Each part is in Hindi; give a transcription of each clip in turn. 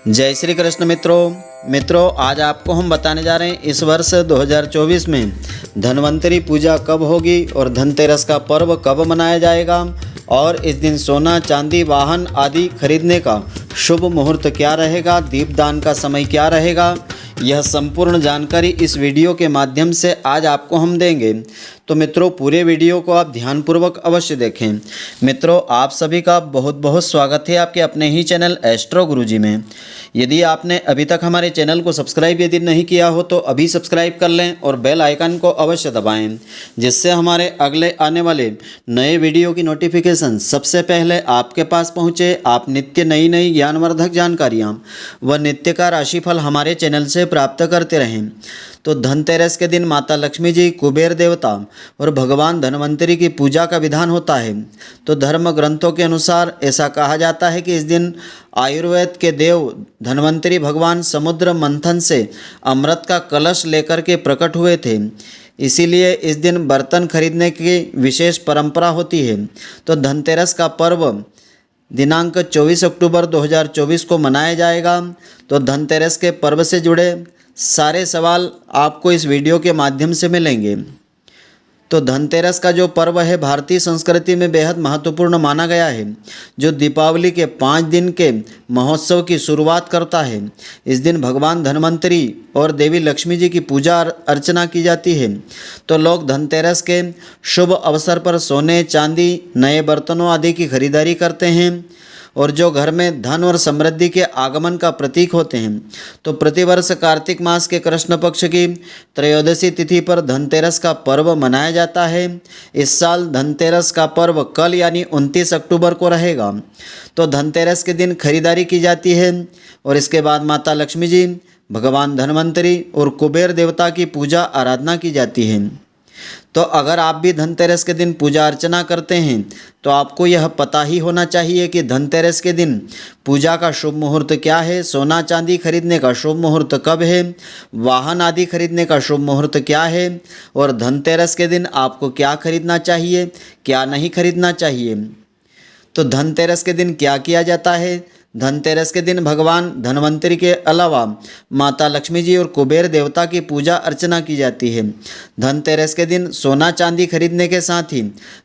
जय श्री कृष्ण मित्रों आज आपको हम बताने जा रहे हैं इस वर्ष 2024 में धन्वंतरी पूजा कब होगी और धनतेरस का पर्व कब मनाया जाएगा और इस दिन सोना चांदी वाहन आदि खरीदने का शुभ मुहूर्त क्या रहेगा, दीपदान का समय क्या रहेगा, यह संपूर्ण जानकारी इस वीडियो के माध्यम से आज आपको हम देंगे। तो मित्रों पूरे वीडियो को आप ध्यानपूर्वक अवश्य देखें। मित्रों आप सभी का बहुत बहुत स्वागत है आपके अपने ही चैनल एस्ट्रो गुरुजी में। यदि आपने अभी तक हमारे चैनल को सब्सक्राइब यदि नहीं किया हो तो अभी सब्सक्राइब कर लें और बेल आइकन को अवश्य दबाएं, जिससे हमारे अगले आने वाले नए वीडियो की नोटिफिकेशन सबसे पहले आपके पास पहुंचे। आप नित्य नई नई ज्ञानवर्धक जानकारियां व नित्य का राशिफल हमारे चैनल से प्राप्त करते रहें। तो धनतेरस के दिन माता लक्ष्मी जी, कुबेर देवता और भगवान धन्वंतरी की पूजा का विधान होता है। तो धर्म ग्रंथों के अनुसार ऐसा कहा जाता है कि इस दिन आयुर्वेद के देव धन्वंतरी भगवान समुद्र मंथन से अमृत का कलश लेकर के प्रकट हुए थे। इसीलिए इस दिन बर्तन खरीदने की विशेष परंपरा होती है। तो धनतेरस का पर्व दिनांक 24 अक्टूबर 2024 को मनाया जाएगा। तो धनतेरस के पर्व से जुड़े सारे सवाल आपको इस वीडियो के माध्यम से मिलेंगे। तो धनतेरस का जो पर्व है भारतीय संस्कृति में बेहद महत्वपूर्ण माना गया है, जो दीपावली के 5 दिन के महोत्सव की शुरुआत करता है। इस दिन भगवान धन्वंतरी और देवी लक्ष्मी जी की पूजा अर्चना की जाती है। तो लोग धनतेरस के शुभ अवसर पर सोने चांदी नए बर्तनों आदि की खरीदारी करते हैं और जो घर में धन और समृद्धि के आगमन का प्रतीक होते हैं। तो प्रतिवर्ष कार्तिक मास के कृष्ण पक्ष की त्रयोदशी तिथि पर धनतेरस का पर्व मनाया जाता है। इस साल धनतेरस का पर्व कल यानी 29 अक्टूबर को रहेगा। तो धनतेरस के दिन खरीदारी की जाती है और इसके बाद माता लक्ष्मी जी, भगवान धन्वंतरी और कुबेर देवता की पूजा आराधना की जाती है। तो अगर आप भी धनतेरस के दिन पूजा अर्चना करते हैं तो आपको यह पता ही होना चाहिए कि धनतेरस के दिन पूजा का शुभ मुहूर्त क्या है, सोना चांदी खरीदने का शुभ मुहूर्त कब है, वाहन आदि खरीदने का शुभ मुहूर्त क्या है और धनतेरस के दिन आपको क्या खरीदना चाहिए, क्या नहीं खरीदना चाहिए। तो धनतेरस के दिन क्या किया जाता है? धनतेरस के दिन भगवान धन्वंतरी के अलावा माता लक्ष्मी जी और कुबेर देवता की पूजा अर्चना की जाती है। धनतेरस के दिन सोना चांदी खरीदने के साथ ही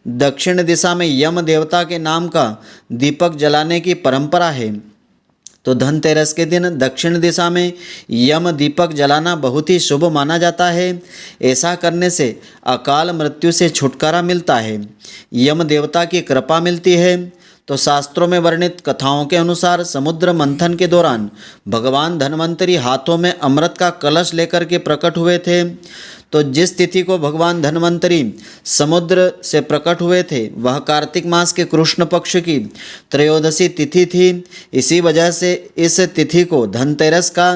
दक्षिण दिशा में यम देवता के नाम का दीपक जलाने की परंपरा है। तो धनतेरस के दिन दक्षिण दिशा में यम दीपक जलाना बहुत ही शुभ माना जाता है। ऐसा करने से अकाल मृत्यु से छुटकारा मिलता है, यम देवता की कृपा मिलती है। तो शास्त्रों में वर्णित कथाओं के अनुसार समुद्र मंथन के दौरान भगवान धन्वंतरी हाथों में अमृत का कलश लेकर के प्रकट हुए थे। तो जिस तिथि को भगवान धन्वंतरी समुद्र से प्रकट हुए थे वह कार्तिक मास के कृष्ण पक्ष की त्रयोदशी तिथि थी। इसी वजह से इस तिथि को धनतेरस का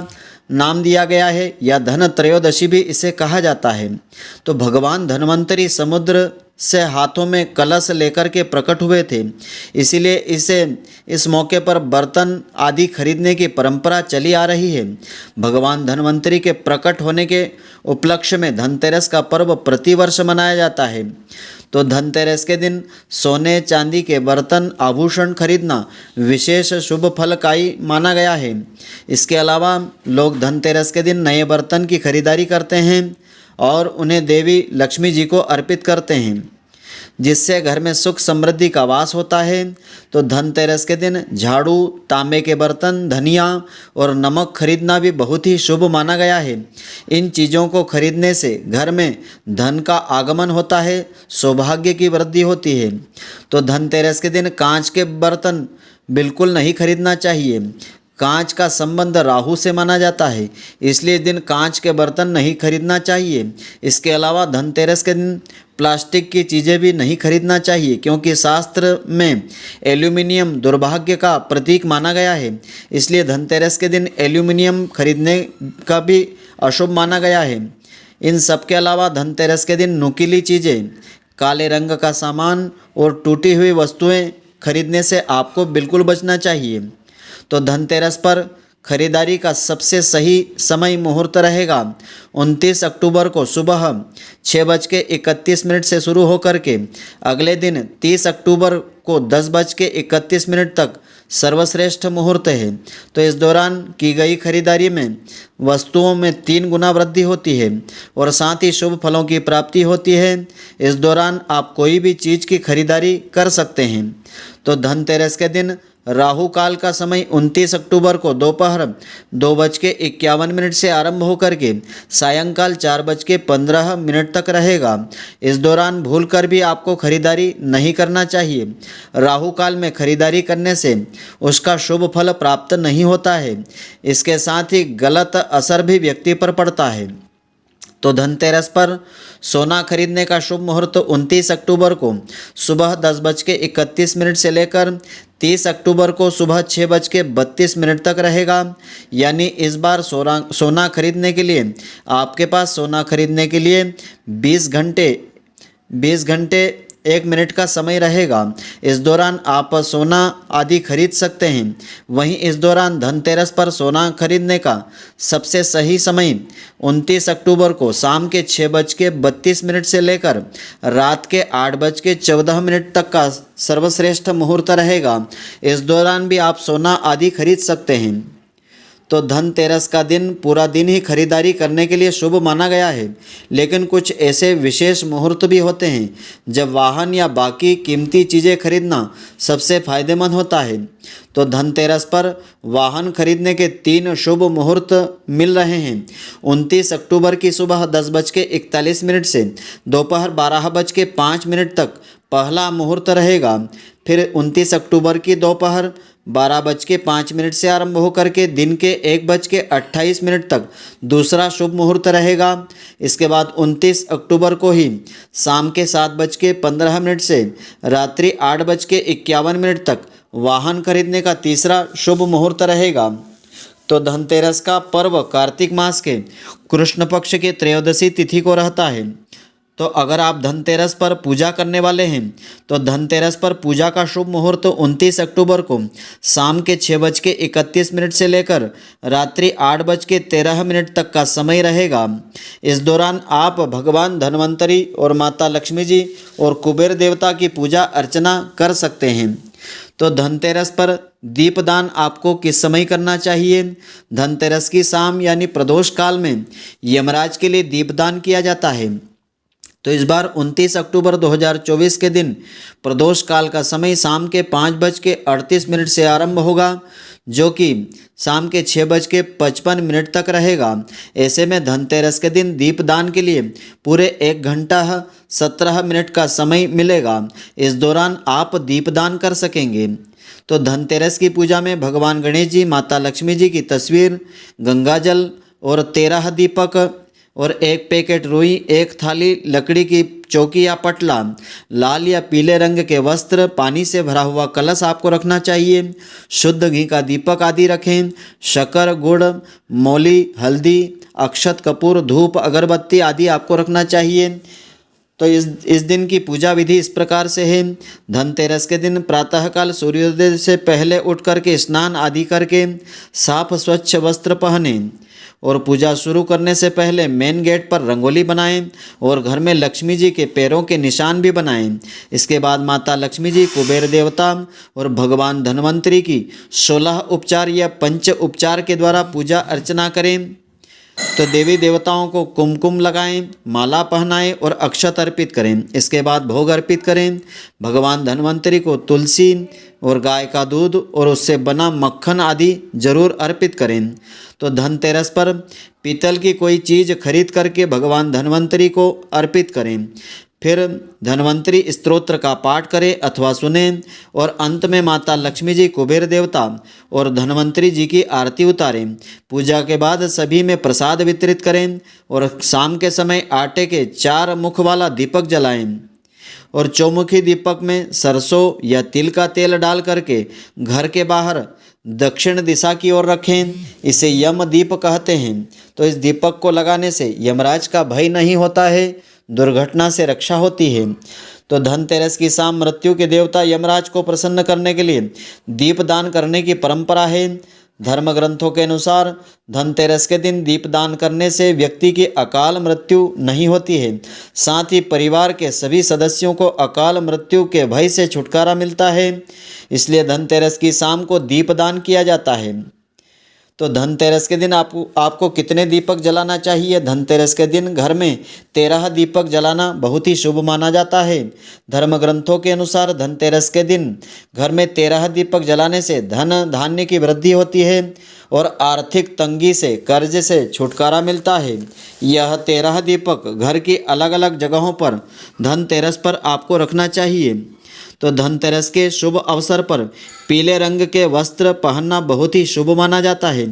नाम दिया गया है या धन त्रयोदशी भी इसे कहा जाता है। तो भगवान धन्वंतरी समुद्र से हाथों में कलश लेकर के प्रकट हुए थे, इसीलिए इस मौके पर बर्तन आदि खरीदने की परंपरा चली आ रही है। भगवान धन्वंतरी के प्रकट होने के उपलक्ष्य में धनतेरस का पर्व प्रतिवर्ष मनाया जाता है। तो धनतेरस के दिन सोने चांदी के बर्तन आभूषण खरीदना विशेष शुभ फलदायी माना गया है। इसके अलावा लोग धनतेरस के दिन नए बर्तन की खरीदारी करते हैं और उन्हें देवी लक्ष्मी जी को अर्पित करते हैं, जिससे घर में सुख समृद्धि का वास होता है। तो धनतेरस के दिन झाड़ू, तांबे के बर्तन, धनिया और नमक खरीदना भी बहुत ही शुभ माना गया है। इन चीज़ों को खरीदने से घर में धन का आगमन होता है, सौभाग्य की वृद्धि होती है। तो धनतेरस के दिन कांच के बर्तन बिल्कुल नहीं खरीदना चाहिए। कांच का संबंध राहु से माना जाता है, इसलिए इस दिन कांच के बर्तन नहीं खरीदना चाहिए। इसके अलावा धनतेरस के दिन प्लास्टिक की चीज़ें भी नहीं खरीदना चाहिए, क्योंकि शास्त्र में एल्यूमिनियम दुर्भाग्य का प्रतीक माना गया है। इसलिए धनतेरस के दिन एल्यूमिनियम खरीदने का भी अशुभ माना गया है। इन सब के अलावा धनतेरस के दिन नुकीली चीज़ें, काले रंग का सामान और टूटी हुई वस्तुएं खरीदने से आपको बिल्कुल बचना चाहिए। तो धनतेरस पर खरीदारी का सबसे सही समय मुहूर्त रहेगा 29 अक्टूबर को सुबह 6:31 से शुरू होकर के अगले दिन 30 अक्टूबर को 10:31 तक सर्वश्रेष्ठ मुहूर्त है। तो इस दौरान की गई खरीदारी में वस्तुओं में 3 गुना वृद्धि होती है और साथ ही शुभ फलों की प्राप्ति होती है। इस दौरान आप कोई भी चीज़ की खरीदारी कर सकते हैं। तो धनतेरस के दिन राहु काल का समय 29 अक्टूबर को दोपहर 2:51 से आरंभ होकर के सायंकाल 4:15 तक रहेगा। इस दौरान भूलकर भी आपको खरीदारी नहीं करना चाहिए। राहु काल में खरीदारी करने से उसका शुभ फल प्राप्त नहीं होता है। इसके साथ ही गलत असर भी व्यक्ति पर पड़ता है। तो धनतेरस पर सोना खरीदने का शुभ मुहूर्त 29 अक्टूबर को सुबह 10:31 से लेकर 30 अक्टूबर को सुबह 6:32 तक रहेगा। यानी इस बार सोना खरीदने के लिए आपके पास सोना खरीदने के लिए 20 घंटे 1 मिनट का समय रहेगा। इस दौरान आप सोना आदि खरीद सकते हैं। वहीं इस दौरान धनतेरस पर सोना खरीदने का सबसे सही समय 29 अक्टूबर को शाम के 6:32 से लेकर रात के 8:14 तक का सर्वश्रेष्ठ मुहूर्त रहेगा। इस दौरान भी आप सोना आदि खरीद सकते हैं। तो धनतेरस का दिन पूरा दिन ही खरीदारी करने के लिए शुभ माना गया है, लेकिन कुछ ऐसे विशेष मुहूर्त भी होते हैं जब वाहन या बाकी कीमती चीज़ें खरीदना सबसे फायदेमंद होता है। तो धनतेरस पर वाहन खरीदने के 3 शुभ मुहूर्त मिल रहे हैं। 29 अक्टूबर की सुबह 10:41 से दोपहर 12:05 तक पहला मुहूर्त रहेगा। फिर 29 अक्टूबर की दोपहर 12:05 से आरंभ होकर के दिन के 1:28 तक दूसरा शुभ मुहूर्त रहेगा। इसके बाद 29 अक्टूबर को ही शाम के 7:15 से रात्रि 8:51 तक वाहन खरीदने का तीसरा शुभ मुहूर्त रहेगा। तो धनतेरस का पर्व कार्तिक मास के कृष्ण पक्ष के त्रयोदशी तिथि को रहता है। तो अगर आप धनतेरस पर पूजा करने वाले हैं तो धनतेरस पर पूजा का शुभ मुहूर्त 29 अक्टूबर को शाम के 6:31 से लेकर रात्रि 8:13 तक का समय रहेगा। इस दौरान आप भगवान धन्वंतरी और माता लक्ष्मी जी और कुबेर देवता की पूजा अर्चना कर सकते हैं। तो धनतेरस पर दीपदान आपको किस समय करना चाहिए? धनतेरस की शाम यानी प्रदोष काल में यमराज के लिए दीपदान किया जाता है। तो इस बार 29 अक्टूबर 2024 के दिन प्रदोष काल का समय शाम के 5:38 से आरंभ होगा, जो कि शाम के 6:55 तक रहेगा। ऐसे में धनतेरस के दिन दीपदान के लिए पूरे 1 घंटा 17 मिनट का समय मिलेगा। इस दौरान आप दीपदान कर सकेंगे। तो धनतेरस की पूजा में भगवान गणेश जी, माता लक्ष्मी जी की तस्वीर, गंगाजल और 13 दीपक और 1 पैकेट रुई, 1 थाली लकड़ी की चौकी या पटला, लाल या पीले रंग के वस्त्र, पानी से भरा हुआ कलश आपको रखना चाहिए। शुद्ध घी का दीपक आदि रखें। शक्कर, गुड़, मौली, हल्दी, अक्षत, कपूर, धूप, अगरबत्ती आदि आपको रखना चाहिए। तो इस दिन की पूजा विधि इस प्रकार से है। धनतेरस के दिन प्रातःकाल सूर्योदय से पहले उठ करके स्नान आदि करके साफ स्वच्छ वस्त्र पहने और पूजा शुरू करने से पहले मेन गेट पर रंगोली बनाएं और घर में लक्ष्मी जी के पैरों के निशान भी बनाएं। इसके बाद माता लक्ष्मी जी, कुबेर देवता और भगवान धन्वंतरी की 16 उपचार या पंच उपचार के द्वारा पूजा अर्चना करें। तो देवी देवताओं को कुमकुम लगाएं, माला पहनाएं और अक्षत अर्पित करें। इसके बाद भोग अर्पित करें। भगवान धन्वंतरी को तुलसी और गाय का दूध और उससे बना मक्खन आदि जरूर अर्पित करें। तो धनतेरस पर पीतल की कोई चीज़ खरीद करके भगवान धन्वंतरी को अर्पित करें। फिर धन्वंतरी स्तोत्र का पाठ करें अथवा सुने और अंत में माता लक्ष्मी जी, कुबेर देवता और धन्वंतरी जी की आरती उतारें। पूजा के बाद सभी में प्रसाद वितरित करें और शाम के समय आटे के 4 मुख वाला दीपक जलाएं और चौमुखी दीपक में सरसों या तिल का तेल डाल करके घर के बाहर दक्षिण दिशा की ओर रखें। इसे यम दीप कहते हैं। तो इस दीपक को लगाने से यमराज का भय नहीं होता है, दुर्घटना से रक्षा होती है। तो धनतेरस की शाम मृत्यु के देवता यमराज को प्रसन्न करने के लिए दीपदान करने की परंपरा है। धर्म ग्रंथों के अनुसार धनतेरस के दिन दीपदान करने से व्यक्ति की अकाल मृत्यु नहीं होती है, साथ ही परिवार के सभी सदस्यों को अकाल मृत्यु के भय से छुटकारा मिलता है। इसलिए धनतेरस की शाम को दीपदान किया जाता है। तो धनतेरस के दिन आपको कितने दीपक जलाना चाहिए? धनतेरस के दिन घर में 13 दीपक जलाना बहुत ही शुभ माना जाता है। धर्म ग्रंथों के अनुसार धनतेरस के दिन घर में 13 दीपक जलाने से धन धान्य की वृद्धि होती है और आर्थिक तंगी से, कर्ज से छुटकारा मिलता है। यह 13 दीपक घर की अलग अलग जगहों पर धनतेरस पर आपको रखना चाहिए। तो धनतेरस के शुभ अवसर पर पीले रंग के वस्त्र पहनना बहुत ही शुभ माना जाता है।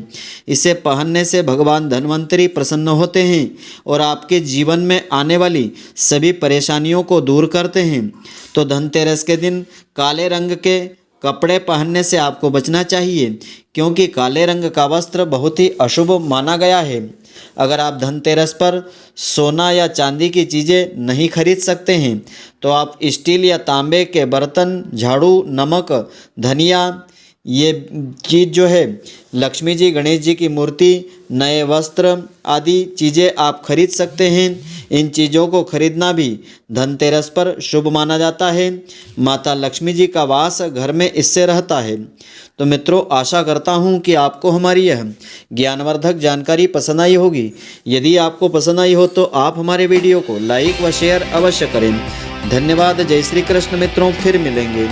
इसे पहनने से भगवान धन्वंतरी प्रसन्न होते हैं और आपके जीवन में आने वाली सभी परेशानियों को दूर करते हैं। तो धनतेरस के दिन काले रंग के कपड़े पहनने से आपको बचना चाहिए, क्योंकि काले रंग का वस्त्र बहुत ही अशुभ माना गया है। अगर आप धनतेरस पर सोना या चांदी की चीज़ें नहीं खरीद सकते हैं तो आप स्टील या तांबे के बर्तन, झाड़ू, नमक, धनिया, ये चीज़ जो है लक्ष्मी जी, गणेश जी की मूर्ति, नए वस्त्र आदि चीज़ें आप खरीद सकते हैं। इन चीज़ों को खरीदना भी धनतेरस पर शुभ माना जाता है। माता लक्ष्मी जी का वास घर में इससे रहता है। तो मित्रों, आशा करता हूँ कि आपको हमारी यह ज्ञानवर्धक जानकारी पसंद आई होगी। यदि आपको पसंद आई हो तो आप हमारे वीडियो को लाइक व शेयर अवश्य करें। धन्यवाद। जय श्री कृष्ण मित्रों, फिर मिलेंगे।